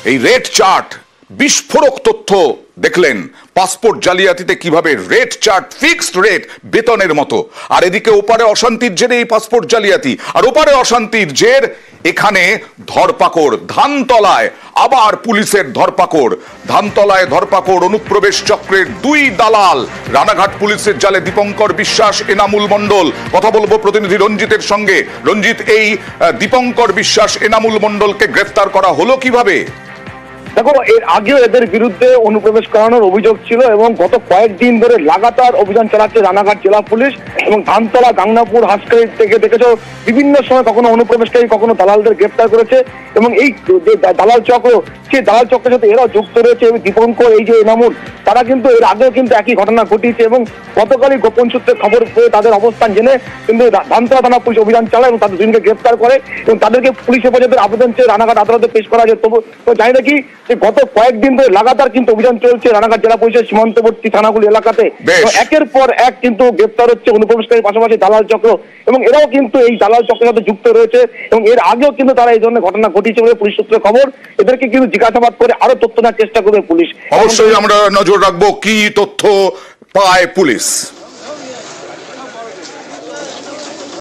এই rate chart বিস্ফোরক তথ্য দেখলেন, পাসপোর্ট জালিয়াতিতে কিভাবে রেট চার্ট ফিক্সড রেট বেতনের মতো, আর এদিকে ওপারে অশান্তির জেরে এই পাসপোর্ট জালিয়াতি, আর ওপারে অশান্তির জের এখানে ধরপাকড় ধানতলায়, আবার পুলিশের ধরপাকড় ধানতলায়, ধরপাকড় অনুপ্রবেশ চক্রের দুই দালাল, রানাঘাট পুলিশের জালে দীপঙ্কর বিশ্বাস, এনামুল মণ্ডল। কথা বলবো প্রতিনিধি রঞ্জিতের সঙ্গে। রঞ্জিত, এই দীপঙ্কর বিশ্বাস, এনামুল মণ্ডলকে গ্রেফতার করা হলো কিভাবে? দেখো, এর আগেও এদের বিরুদ্ধে অনুপ্রবেশ করানোর অভিযোগ ছিল এবং গত কয়েকদিন ধরে লাগাতার অভিযান চালাচ্ছে রানাঘাট জেলা পুলিশ এবং ধানতলা, গাংনাপুর, হাসখালি থেকে দেখেছো বিভিন্ন সময় কখনো অনুপ্রবেশকারী, কখনো দালালদের গ্রেফতার করেছে। এবং এই যে দালাল চক্র, সেই দালাল চক্রের সাথে এরাও যুক্ত রয়েছে। এবং দীপঙ্কর, এই যে এনামুল, তারা কিন্তু এর আগেও কিন্তু একই ঘটনা ঘটিয়েছে এবং গতকালই গোপন সূত্রে খবর পেয়ে তাদের অবস্থান জেনে কিন্তু ধানতলা থানা পুলিশ অভিযান চালায় এবং তাদের দুজনকে গ্রেফতার করে এবং তাদেরকে পুলিশ হেফাজতের আবেদন চেয়ে রানাঘাট আদালতে পেশ করা যায়। তবু তো জানি নাকি যে গত কয়েকদিন ধরে লাগাতার কিন্তু অভিযান চলছে রানাঘাট জেলা পুলিশের সীমান্তবর্তী থানাগুলি এলাকাতে। একের পর এক কিন্তু গ্রেফতার হচ্ছে অনুপ্রবেশকারীর পাশাপাশি দালাল চক্র, এবং এরাও কিন্তু এই দালাল চক্রের সাথে যুক্ত রয়েছে এবং এর আগেও কিন্তু তারা এই ধরনের ঘটনা ঘটিয়েছে বলে পুলিশ সূত্রে খবর। এদেরকে কিন্তু জিজ্ঞাসাবাদ করে আরো তথ্য নেওয়ার চেষ্টা করবে পুলিশ। অবশ্যই আমরা নজর রাখবো কি তথ্য পায় পুলিশ।